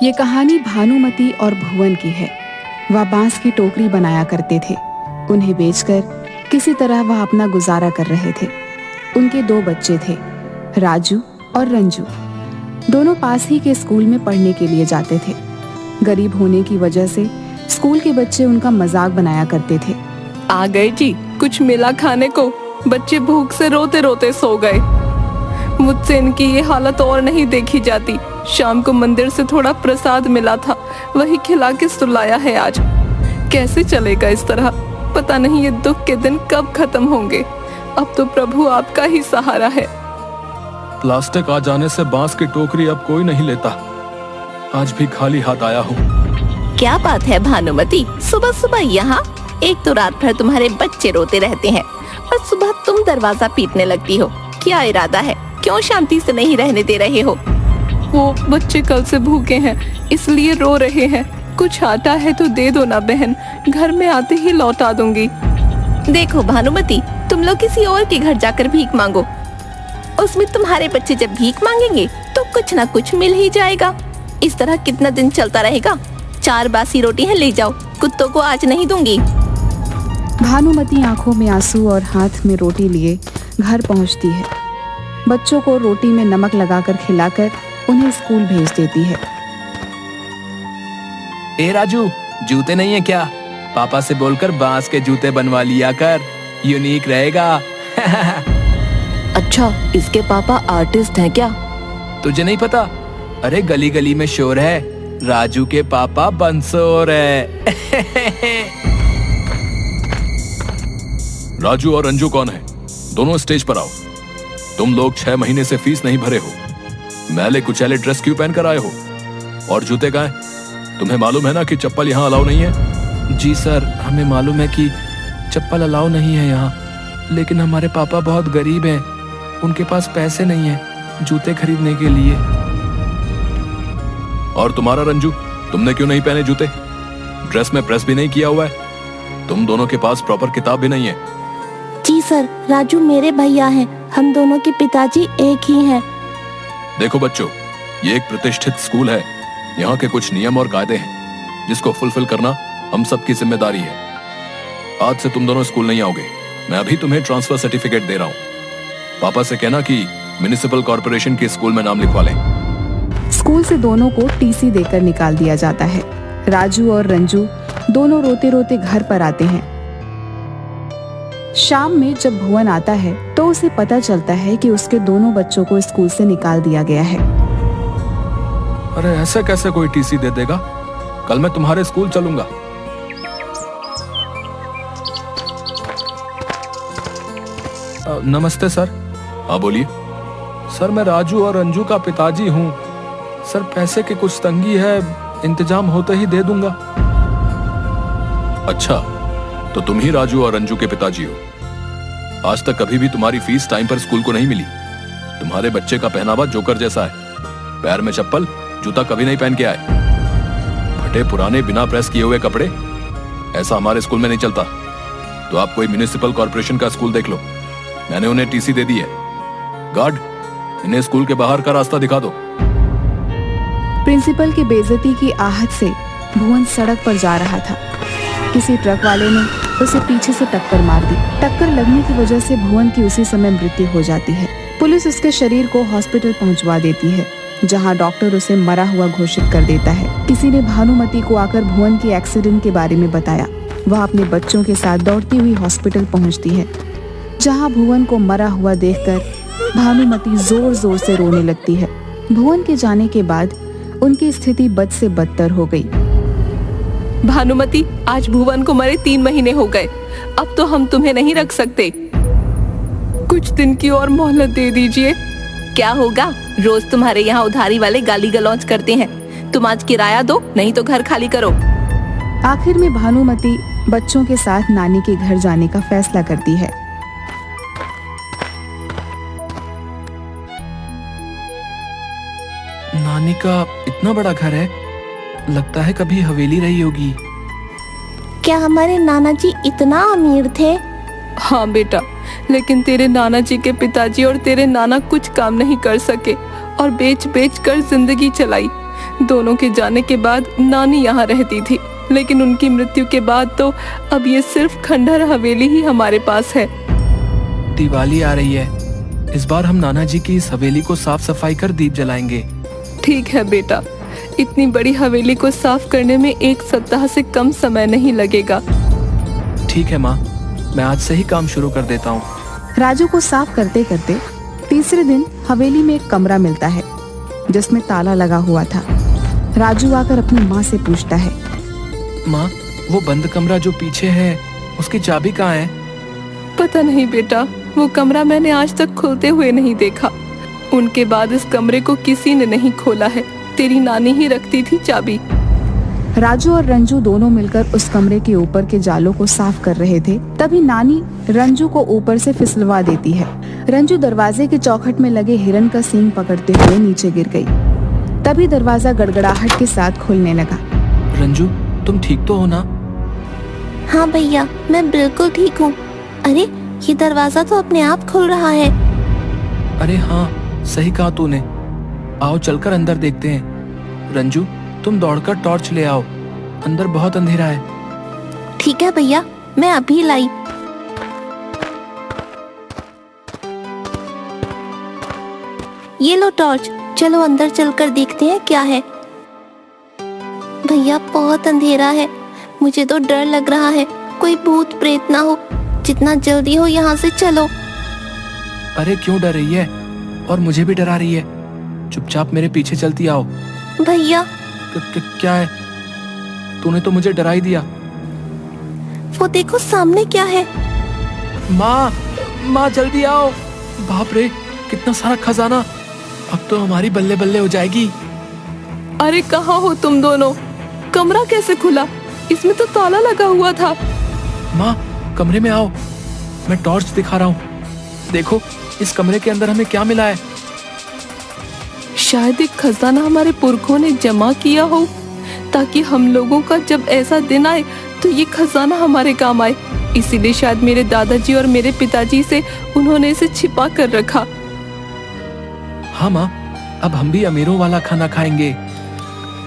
ये कहानी भानुमति और भुवन की है। वह बांस की टोकरी बनाया करते थे। उन्हें बेचकर किसी तरह वह अपना गुजारा कर रहे थे। उनके 2 बच्चे थे, राजू और रंजू। दोनों पास ही के स्कूल में पढ़ने के लिए जाते थे। गरीब होने की वजह से स्कूल के बच्चे उनका मजाक बनाया करते थे। आ गए जी, कुछ मिला खाने को? बच्चे भूख से रोते रोते सो गए। मुझसे इनकी ये हालत और नहीं देखी जाती। शाम को मंदिर से थोड़ा प्रसाद मिला था, वही खिला के सुलाया है आज। कैसे चलेगा इस तरह? पता नहीं ये दुख के दिन कब खत्म होंगे। अब तो प्रभु आपका ही सहारा है। प्लास्टिक आ जाने से बांस की टोकरी अब कोई नहीं लेता। आज भी खाली हाथ आया हूँ। क्या बात है भानुमति, सुबह सुबह यहाँ? एक तो रात भर तुम्हारे बच्चे रोते रहते हैं और सुबह तुम दरवाजा पीटने लगती हो। क्या इरादा है? क्यों शांति से नहीं रहने दे रहे हो? वो बच्चे कल से भूखे हैं, इसलिए रो रहे हैं। कुछ आटा है तो दे दो ना बहन, घर में आते ही लौटा दूंगी। देखो भानुमति, तुम लोग किसी और के घर जाकर भीख मांगो। उसमें तुम्हारे बच्चे जब भीख मांगेंगे तो कुछ ना कुछ मिल ही जाएगा। इस तरह कितना दिन चलता रहेगा? 4 बासी रोटी है, ले जाओ, कुत्तों को आज नहीं दूंगी। भानुमति आंखों में आंसू और हाथ में रोटी लिए घर पहुंचती है। बच्चों को रोटी में नमक लगाकर खिलाकर उन्हें स्कूल भेज देती है। ए राजू, जूते नहीं है क्या? पापा से बोलकर बांस के जूते बनवा लिया कर, यूनिक रहेगा। अच्छा, इसके पापा आर्टिस्ट हैं क्या? तुझे नहीं पता? अरे गली गली में शोर है, राजू के पापा बंसोर है। राजू और रंजू कौन है? दोनों स्टेज पर आओ। तुम लोग 6 महीने से फीस नहीं भरे हो। मैले कुचैले ड्रेस क्यों पहन कर आए हो? और जूते कहाँ हैं? तुम्हें मालूम है ना कि चप्पल यहाँ अलाउ नहीं है? जी सर, हमें मालूम है कि चप्पल अलाउ नहीं है यहाँ, लेकिन हमारे पापा बहुत गरीब हैं। उनके पास पैसे नहीं है जूते खरीदने के लिए। और तुम्हारा रंजू, तुमने क्यों नहीं पहने जूते? ड्रेस में प्रेस भी नहीं किया हुआ है। तुम दोनों के पास प्रॉपर किताब भी नहीं है। जी सर, राजू मेरे भैया हैं, हम दोनों के पिताजी एक ही हैं। देखो बच्चों, ये एक प्रतिष्ठित स्कूल है। यहाँ के कुछ नियम और कायदे हैं जिसको फुलफिल करना हम सबकी जिम्मेदारी है। आज से तुम दोनों स्कूल नहीं आओगे। मैं अभी तुम्हें ट्रांसफर सर्टिफिकेट दे रहा हूँ। पापा से कहना कि म्युनिसिपल कॉर्पोरेशन के स्कूल में नाम लिखवा लें। स्कूल से दोनों को टीसी देकर निकाल दिया जाता है। राजू और रंजू दोनों रोते रोते घर पर आते हैं। शाम में जब भुवन आता है तो उसे पता चलता है कि उसके दोनों बच्चों को स्कूल से निकाल दिया गया है। अरे ऐसे कैसे कोई टीसी दे देगा? कल मैं तुम्हारे स्कूल चलूंगा। नमस्ते सर। हाँ बोलिए। सर, मैं राजू और रंजू का पिताजी हूँ। सर, पैसे की कुछ तंगी है, इंतजाम होते ही दे दूंगा। अच्छा, तो तुम ही राजू और रंजू के पिताजी हो। आज तक कभी भी तुम्हारी फीस टाइम पर स्कूल को नहीं मिली। तुम्हारे बच्चे का पहनावा जोकर जैसा है। पैर में चप्पल, जूता कभी नहीं पहन के आए। फटे पुराने बिना प्रेस किए हुए कपड़े, ऐसा हमारे स्कूल में नहीं चलता। तो आप कोई म्युनिसिपल कॉर्पोरेशन का स्कूल देख लो। मैंने उन्हें टीसी दे दी है। गार्ड, इन्हें स्कूल के बाहर का रास्ता दिखा दो। प्रिंसिपल की बेइज्जती की आहट से भुवन सड़क पर जा रहा था। किसी ट्रक वाले ने उसे पीछे से टक्कर मार दी। टक्कर लगने की वजह से भुवन की उसी समय मृत्यु हो जाती है। पुलिस उसके शरीर को हॉस्पिटल पहुंचवा देती है, जहां डॉक्टर उसे मरा हुआ घोषित कर देता है। किसी ने भानुमति को आकर भुवन के एक्सीडेंट के बारे में बताया। वह अपने बच्चों के साथ दौड़ती हुई हॉस्पिटल पहुंचती है, जहां भुवन को मरा हुआ देखकर भानुमति जोर जोर से रोने लगती है। भुवन के जाने के बाद उनकी स्थिति बद से बदतर हो गई। भानुमति, आज भुवन को मरे 3 महीने हो गए। अब तो हम तुम्हें नहीं रख सकते। कुछ दिन की और मोहलत दे दीजिए। क्या होगा? रोज तुम्हारे यहाँ उधारी वाले गाली गलौज करते हैं। तुम आज किराया दो, नहीं तो घर खाली करो। आखिर में भानुमति बच्चों के साथ नानी के घर जाने का फैसला करती है। नानी का इतना बड़ा घर है, लगता है कभी हवेली रही होगी। क्या हमारे नाना जी इतना अमीर थे? हाँ बेटा, लेकिन तेरे नाना जी के पिताजी और तेरे नाना कुछ काम नहीं कर सके और बेच बेच कर जिंदगी चलाई। दोनों के जाने के बाद नानी यहाँ रहती थी, लेकिन उनकी मृत्यु के बाद तो अब ये सिर्फ खंडहर हवेली ही हमारे पास है। दिवाली आ रही है, इस बार हम नाना जी की इस हवेली को साफ सफाई कर दीप जलाएंगे। ठीक है बेटा, इतनी बड़ी हवेली को साफ करने में 1 सप्ताह से कम समय नहीं लगेगा। ठीक है माँ, मैं आज से ही काम शुरू कर देता हूँ। राजू को साफ करते करते तीसरे दिन हवेली में एक कमरा मिलता है जिसमें ताला लगा हुआ था। राजू आकर अपनी माँ से पूछता है, माँ, वो बंद कमरा जो पीछे है, उसकी चाबी कहाँ है? पता नहीं बेटा, वो कमरा मैंने आज तक खुलते हुए नहीं देखा। उनके बाद इस कमरे को किसी ने नहीं खोला है। तेरी नानी ही रखती थी चाबी। राजू और रंजू दोनों मिलकर उस कमरे के ऊपर के जालों को साफ कर रहे थे। तभी नानी रंजू को ऊपर से फिसलवा देती है। रंजू दरवाजे के चौखट में लगे हिरन का सींग पकड़ते हुए नीचे गिर गई। तभी दरवाजा गड़गड़ाहट के साथ खुलने लगा। रंजू, तुम ठीक तो हो ना? हाँ भैया, मैं बिल्कुल ठीक हूँ। अरे, ये दरवाजा तो अपने आप खुल रहा है। अरे हाँ, सही कहा तूने। आओ चलकर अंदर देखते हैं। रंजू, तुम दौड़कर टॉर्च ले आओ, अंदर बहुत अंधेरा है। ठीक है भैया, मैं अभी लाई। ये लो टॉर्च, चलो अंदर चलकर देखते हैं क्या है। भैया, बहुत अंधेरा है, मुझे तो डर लग रहा है, कोई भूत प्रेत ना हो। जितना जल्दी हो यहाँ से चलो। अरे क्यों डर रही है? और मुझे भी डरा रही है। चुपचाप मेरे पीछे चलती आओ। भैया, क्या है? तूने तो मुझे डरा ही दिया। वो देखो सामने क्या है। माँ, माँ जल्दी आओ। बाप रे, कितना सारा खजाना। अब तो हमारी बल्ले बल्ले हो जाएगी। अरे कहाँ हो तुम दोनों? कमरा कैसे खुला? इसमें तो ताला लगा हुआ था। माँ, कमरे में आओ, मैं टॉर्च दिखा रहा हूँ। देखो इस कमरे के अंदर हमें क्या मिला है। शायद एक खजाना हमारे पुरखों ने जमा किया हो, ताकि हम लोगों का जब ऐसा दिन आए तो ये खजाना हमारे काम आए। इसीलिए शायद मेरे दादाजी और मेरे पिताजी से उन्होंने इसे छिपा कर रखा। हाँ माँ, अब हम भी अमीरों वाला खाना खाएंगे।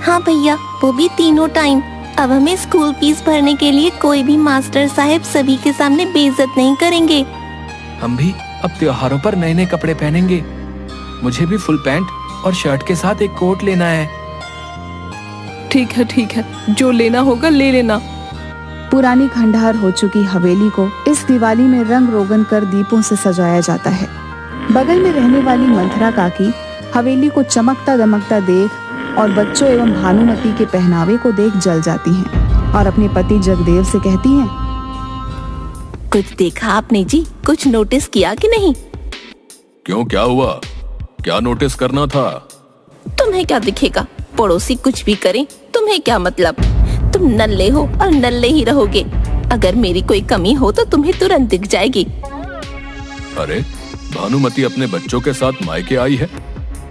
हाँ भैया, वो भी तीनों टाइम। अब हमें स्कूल फीस भरने के लिए कोई भी मास्टर साहब सभी के सामने बेइज्जत नहीं करेंगे। हम भी अब त्योहारों पर नए नए कपड़े पहनेंगे। मुझे भी फुल पैंट और शर्ट के साथ एक कोट लेना है। ठीक है, जो लेना होगा ले लेना। पुरानी खंडहर हो चुकी हवेली को इस दिवाली में रंग रोगन कर दीपों से सजाया जाता है। बगल में रहने वाली मंथरा काकी हवेली को चमकता दमकता देख और बच्चों एवं भानुमति के पहनावे को देख जल जाती हैं और अपने पति जगदेव से कहती हैं, कुछ देखा आपने जी? कुछ नोटिस किया कि नहीं? क्यों, क्या हुआ? क्या नोटिस करना था? तुम्हें क्या दिखेगा? पड़ोसी कुछ भी करें, तुम्हें क्या मतलब? तुम नल्ले हो और नल्ले ही रहोगे। अगर मेरी कोई कमी हो तो तुम्हें तुरंत दिख जाएगी। अरे, भानुमति अपने बच्चों के साथ मायके आई है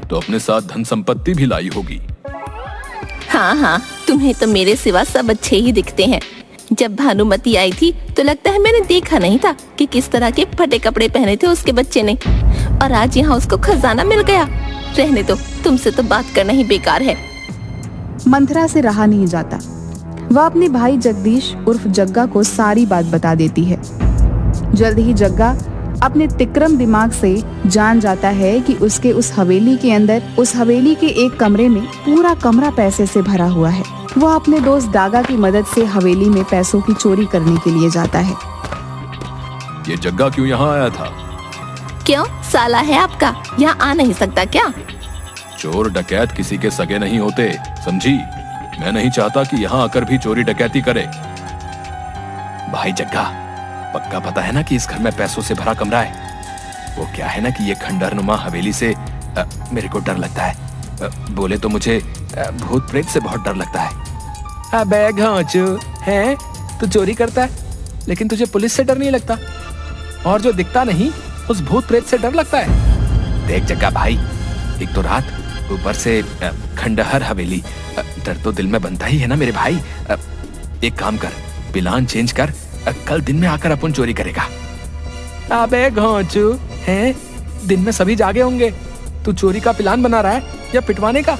तो अपने साथ धन संपत्ति भी लाई होगी। हाँ, तुम्हें तो मेरे सिवा सब अच्छे ही दिखते हैं। जब भानुमति आई थी तो लगता है मैंने देखा नहीं था कि किस तरह के फटे कपड़े पहने थे उसके बच्चे ने, और आज यहाँ उसको खजाना मिल गया। रहने दो, तुमसे तो बात करना ही बेकार है। मंथरा से रहा नहीं जाता। वह अपने भाई जगदीश उर्फ जग्गा को सारी बात बता देती है। जल्द ही जग्गा अपने तिक्रम दिमाग से जान जाता है कि उसके उस हवेली के अंदर, उस हवेली के एक कमरे में पूरा कमरा पैसे से भरा हुआ है। वह अपने दोस्त दागा की मदद से हवेली में पैसों की चोरी करने के लिए जाता है। ये जग्गा क्यों यहाँ आया था? क्यों, साला है आपका? यहाँ आ नहीं सकता क्या? चोर डकैत किसी के सगे नहीं होते, समझी? मैं नहीं चाहता कि यहाँ आकर भी चोरी डकैती करे। भाई जग्गा, पक्का पता है ना कि इस घर में पैसों से भरा कमरा है? वो क्या है ना कि ये खंडहरनुमा हवेली से मेरे को डर लगता है। बोले तो मुझे भूत प्रेत से बहुत डर लगता है। अबे घोंचू, हैं? तू चोरी करता है लेकिन तुझे पुलिस से डर नहीं लगता, और जो दिखता नहीं उस भूत प्रेत से डर लगता है। देख जग्गा भाई, एक तो रात, ऊपर से खंडहर हवेली, डर तो दिल में बनता ही है ना मेरे भाई। एक काम कर, प्लान चेंज कर, कल दिन में आकर अपन चोरी करेगा। अबे घोंचू, हैं? दिन में सभी जागे होंगे, तू चोरी का प्लान बना रहा है या पिटवाने का?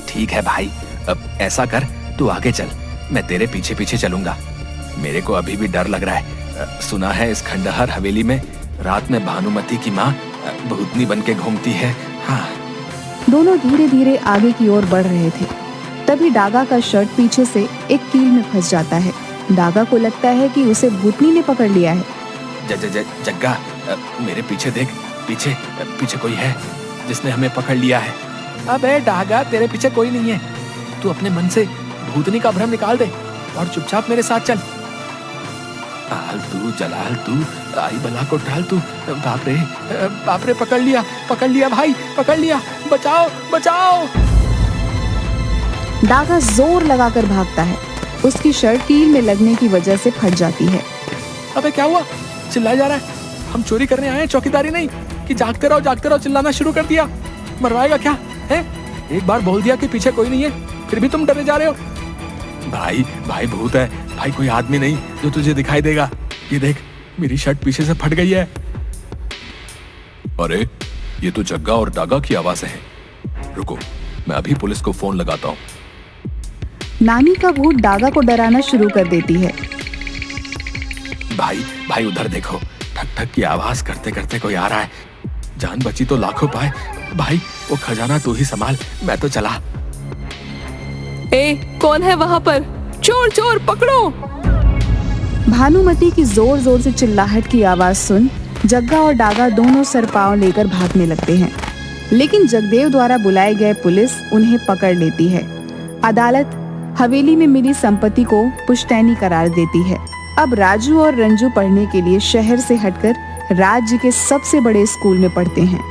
ठीक है भाई, अब ऐसा कर, तू आगे चल, मैं तेरे पीछे पीछे चलूंगा। मेरे को अभी भी डर लग रहा है। सुना है इस खंडहर हवेली में रात में भानुमति की माँ भूतनी बन के घूमती है। हाँ। दोनों धीरे धीरे आगे की ओर बढ़ रहे थे। तभी डागा का शर्ट पीछे से एक कील में फंस जाता है। डागा को लगता है कि उसे भूतनी ने पकड़ लिया है। जग्गा, मेरे पीछे देख, पीछे पीछे कोई है जिसने हमें पकड़ लिया है। अबे डागा, तेरे पीछे कोई नहीं है। तू अपने मन से भूतनी का भ्रम निकाल दे और चुपचाप मेरे साथ चल। आल तू जलाल तू, आई बला को टाल तू। बाप रे, पकड़ लिया भाई, पकड़ लिया, बचाओ बचाओ। डागा जोर लगाकर भागता है। उसकी शर्ट कील में लगने की वजह से फट जाती है। अबे क्या हुआ? चिल्लाया जा रहा है। हम चोरी करने आए हैं, चौकीदारी नहीं कि जागते रहो चिल्लाना शुरू कर दिया। मरवाएगा क्या है? एक बार बोल दिया कि पीछे कोई नहीं है, फिर भी तुम डरे जा रहे हो। भाई भूत है भाई, कोई आदमी नहीं जो तुझे दिखाई देगा। ये देख, मेरी शर्ट पीछे से फट गई है। अरे ये तो जग्गा और डागा की आवाजें हैं। रुको, मैं अभी पुलिस को फोन लगाता हूँ। नानी का भूत डागा को डराना शुरू कर देती है। भाई उधर देखो, ठक ठक की आवाज करते करते कोई आ रहा है। जान बची तो लाखों पाए। भाई वो खजाना तू ही संभाल, मैं तो चला। कौन है वहाँ पर? चोर चोर पकड़ो। भानुमति की जोर जोर से चिल्लाहट की आवाज सुन जग्गा और डागा दोनों सरपाव लेकर भागने लगते हैं। लेकिन जगदेव द्वारा बुलाए गए पुलिस उन्हें पकड़ लेती है। अदालत हवेली में मिली संपत्ति को पुश्तैनी करार देती है। अब राजू और रंजू पढ़ने के लिए शहर से हटकर राज्य के सबसे बड़े स्कूल में पढ़ते हैं।